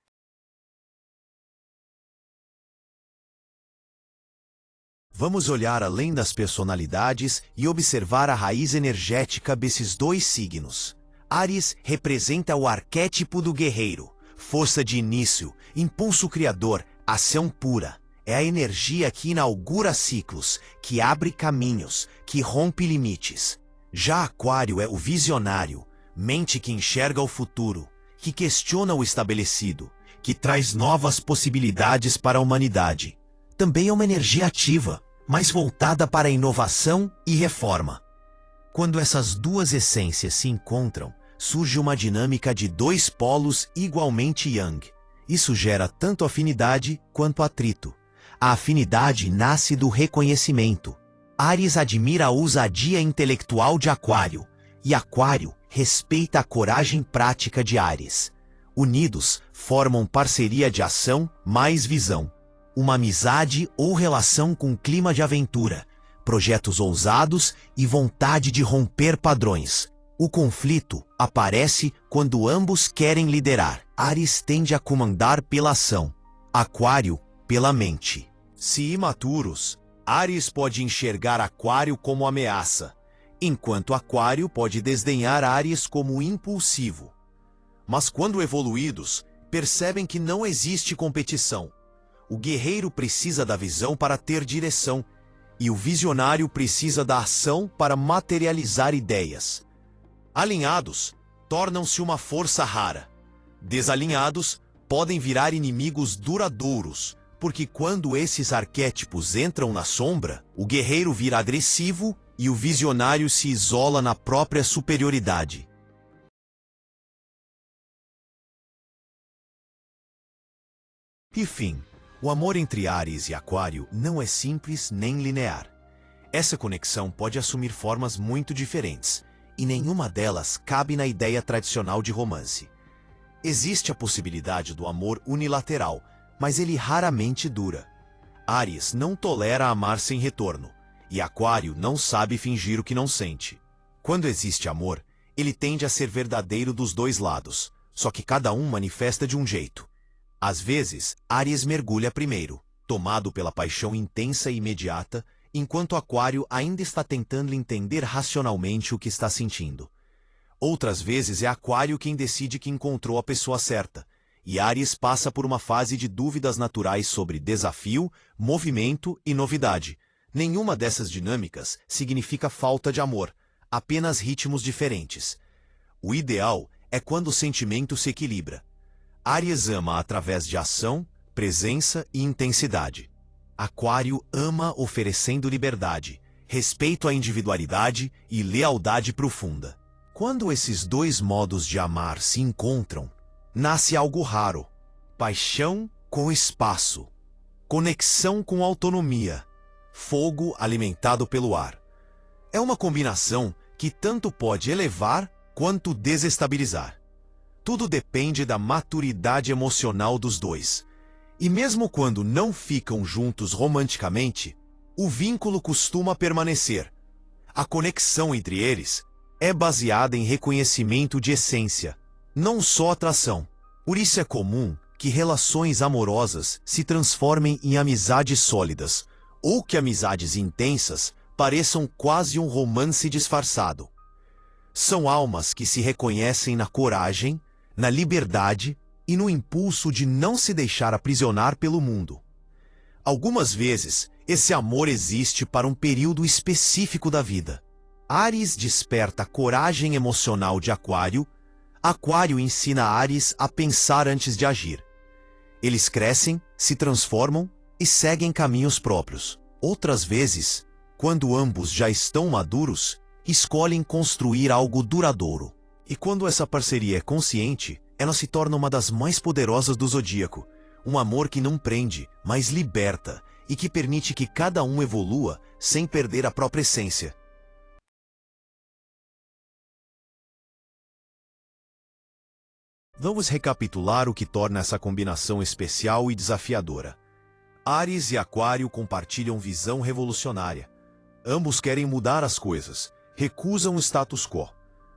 Vamos olhar além das personalidades e observar a raiz energética desses dois signos. Áries representa o arquétipo do guerreiro, força de início, impulso criador, ação pura. É a energia que inaugura ciclos, que abre caminhos, que rompe limites. Já Aquário é o visionário, mente que enxerga o futuro, que questiona o estabelecido, que traz novas possibilidades para a humanidade. Também é uma energia ativa, mas voltada para a inovação e reforma. Quando essas duas essências se encontram, surge uma dinâmica de dois polos igualmente yang. Isso gera tanto afinidade quanto atrito. A afinidade nasce do reconhecimento. Áries admira a ousadia intelectual de Aquário, e Aquário respeita a coragem prática de Áries. Unidos, formam parceria de ação mais visão. Uma amizade ou relação com clima de aventura, projetos ousados e vontade de romper padrões. O conflito aparece quando ambos querem liderar. Áries tende a comandar pela ação, Aquário pela mente. Se imaturos, Áries pode enxergar Aquário como ameaça, enquanto Aquário pode desdenhar Áries como impulsivo. Mas quando evoluídos, percebem que não existe competição. O guerreiro precisa da visão para ter direção, e o visionário precisa da ação para materializar ideias. Alinhados, tornam-se uma força rara. Desalinhados, podem virar inimigos duradouros, porque quando esses arquétipos entram na sombra, o guerreiro vira agressivo e o visionário se isola na própria superioridade. Enfim, o amor entre Áries e Aquário não é simples nem linear. Essa conexão pode assumir formas muito diferentes, e nenhuma delas cabe na ideia tradicional de romance. Existe a possibilidade do amor unilateral, mas ele raramente dura. Áries não tolera amar sem retorno, e Aquário não sabe fingir o que não sente. Quando existe amor, ele tende a ser verdadeiro dos dois lados, só que cada um manifesta de um jeito. Às vezes, Áries mergulha primeiro, tomado pela paixão intensa e imediata, enquanto Aquário ainda está tentando entender racionalmente o que está sentindo. Outras vezes é Aquário quem decide que encontrou a pessoa certa, e Áries passa por uma fase de dúvidas naturais sobre desafio, movimento e novidade. Nenhuma dessas dinâmicas significa falta de amor, apenas ritmos diferentes. O ideal é quando o sentimento se equilibra. Áries ama através de ação, presença e intensidade. Aquário ama oferecendo liberdade, respeito à individualidade e lealdade profunda. Quando esses dois modos de amar se encontram, nasce algo raro: paixão com espaço, conexão com autonomia, fogo alimentado pelo ar. É uma combinação que tanto pode elevar quanto desestabilizar. Tudo depende da maturidade emocional dos dois. E mesmo quando não ficam juntos romanticamente, o vínculo costuma permanecer. A conexão entre eles é baseada em reconhecimento de essência, não só atração. Por isso é comum que relações amorosas se transformem em amizades sólidas, ou que amizades intensas pareçam quase um romance disfarçado. São almas que se reconhecem na coragem, na liberdade e no impulso de não se deixar aprisionar pelo mundo. Algumas vezes, esse amor existe para um período específico da vida. Áries desperta a coragem emocional de Aquário. Aquário ensina Áries a pensar antes de agir. Eles crescem, se transformam e seguem caminhos próprios. Outras vezes, quando ambos já estão maduros, escolhem construir algo duradouro. E quando essa parceria é consciente, ela se torna uma das mais poderosas do zodíaco. Um amor que não prende, mas liberta, e que permite que cada um evolua sem perder a própria essência. Vamos recapitular o que torna essa combinação especial e desafiadora. Áries e Aquário compartilham visão revolucionária. Ambos querem mudar as coisas, recusam o status quo.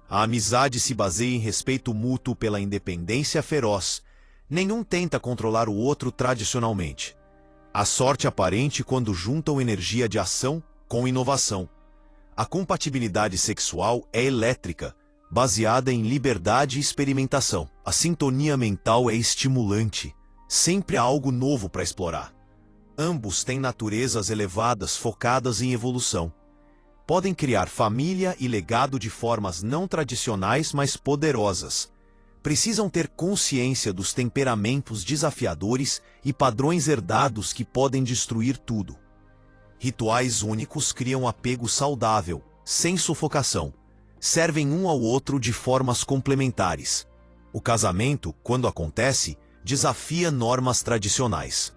A amizade se baseia em respeito mútuo pela independência feroz. Nenhum tenta controlar o outro tradicionalmente. A sorte aparente quando juntam energia de ação com inovação. A compatibilidade sexual é elétrica, baseada em liberdade e experimentação. A sintonia mental é estimulante, sempre há algo novo para explorar. Ambos têm naturezas elevadas focadas em evolução. Podem criar família e legado de formas não tradicionais, mas poderosas. Precisam ter consciência dos temperamentos desafiadores e padrões herdados que podem destruir tudo. Rituais únicos criam apego saudável, sem sufocação. Servem um ao outro de formas complementares. O casamento, quando acontece, desafia normas tradicionais.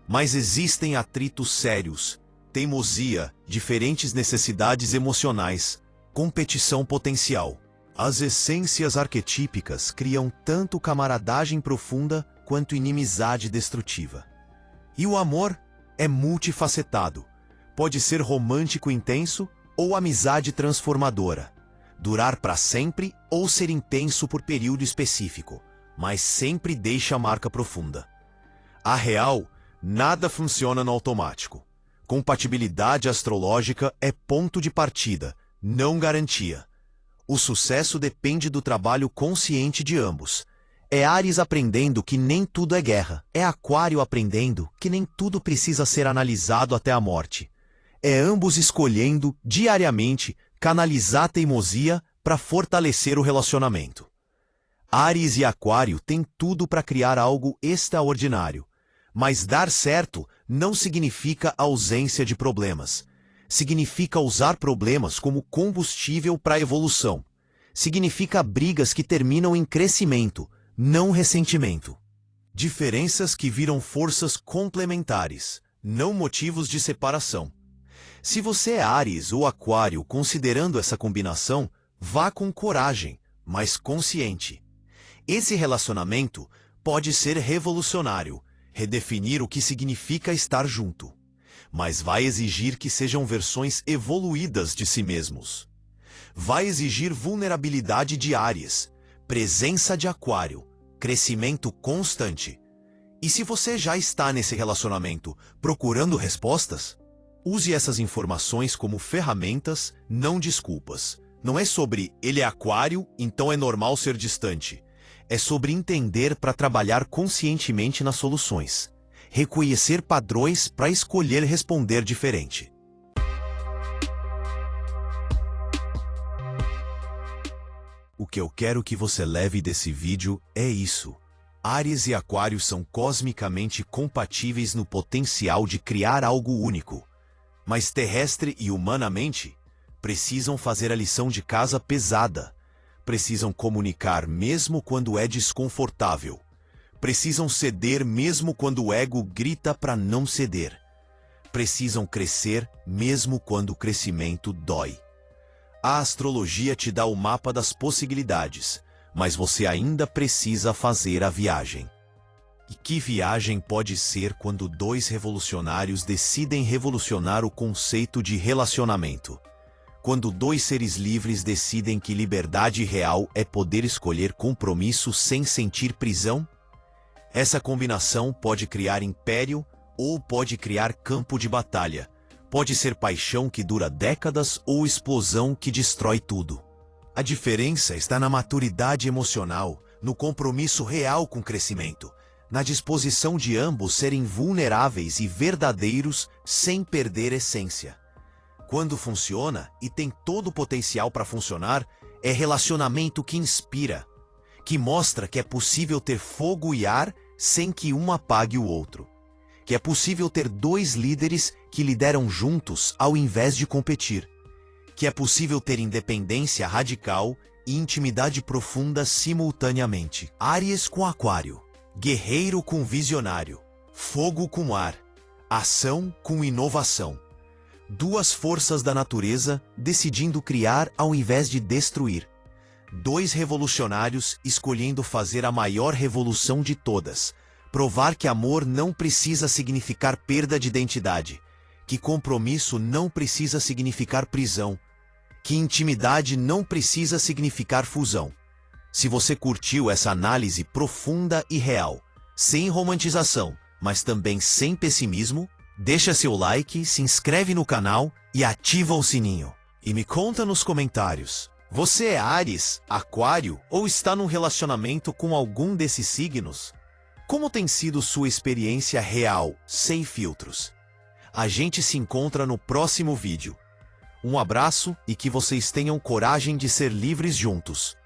Mas existem atritos sérios, teimosia, diferentes necessidades emocionais, competição potencial. As essências arquetípicas criam tanto camaradagem profunda quanto inimizade destrutiva. E o amor é multifacetado. Pode ser romântico intenso ou amizade transformadora. Durar para sempre ou ser intenso por período específico, mas sempre deixa marca profunda. A real, nada funciona no automático. Compatibilidade astrológica é ponto de partida, não garantia. O sucesso depende do trabalho consciente de ambos. É Áries aprendendo que nem tudo é guerra. É Aquário aprendendo que nem tudo precisa ser analisado até a morte. É ambos escolhendo, diariamente, canalizar a teimosia para fortalecer o relacionamento. Áries e Aquário têm tudo para criar algo extraordinário. Mas dar certo não significa ausência de problemas. Significa usar problemas como combustível para a evolução. Significa brigas que terminam em crescimento, não ressentimento. Diferenças que viram forças complementares, não motivos de separação. Se você é Áries ou Aquário considerando essa combinação, vá com coragem, mas consciente. Esse relacionamento pode ser revolucionário, redefinir o que significa estar junto. Mas vai exigir que sejam versões evoluídas de si mesmos. Vai exigir vulnerabilidade de Áries, presença de Aquário, crescimento constante. E se você já está nesse relacionamento procurando respostas, use essas informações como ferramentas, não desculpas. Não é sobre ele é Aquário, então é normal ser distante. É sobre entender para trabalhar conscientemente nas soluções. Reconhecer padrões para escolher responder diferente. O que eu quero que você leve desse vídeo é isso. Áries e Aquário são cosmicamente compatíveis no potencial de criar algo único. Mas terrestre e humanamente, precisam fazer a lição de casa pesada. Precisam comunicar mesmo quando é desconfortável. Precisam ceder mesmo quando o ego grita para não ceder. Precisam crescer mesmo quando o crescimento dói. A astrologia te dá o mapa das possibilidades, mas você ainda precisa fazer a viagem. E que viagem pode ser quando dois revolucionários decidem revolucionar o conceito de relacionamento? Quando dois seres livres decidem que liberdade real é poder escolher compromisso sem sentir prisão? Essa combinação pode criar império ou pode criar campo de batalha. Pode ser paixão que dura décadas ou explosão que destrói tudo. A diferença está na maturidade emocional, no compromisso real com o crescimento, na disposição de ambos serem vulneráveis e verdadeiros sem perder essência. Quando funciona, e tem todo o potencial para funcionar, é relacionamento que inspira, que mostra que é possível ter fogo e ar sem que um apague o outro. Que é possível ter dois líderes que lideram juntos ao invés de competir. Que é possível ter independência radical e intimidade profunda simultaneamente. Áries com Aquário, guerreiro com visionário, fogo com ar, ação com inovação. Duas forças da natureza decidindo criar ao invés de destruir. Dois revolucionários escolhendo fazer a maior revolução de todas. Provar que amor não precisa significar perda de identidade. Que compromisso não precisa significar prisão. Que intimidade não precisa significar fusão. Se você curtiu essa análise profunda e real, sem romantização, mas também sem pessimismo? Deixa seu like, se inscreve no canal e ativa o sininho. E me conta nos comentários. Você é Áries, Aquário ou está num relacionamento com algum desses signos? Como tem sido sua experiência real, sem filtros? A gente se encontra no próximo vídeo. Um abraço e que vocês tenham coragem de ser livres juntos.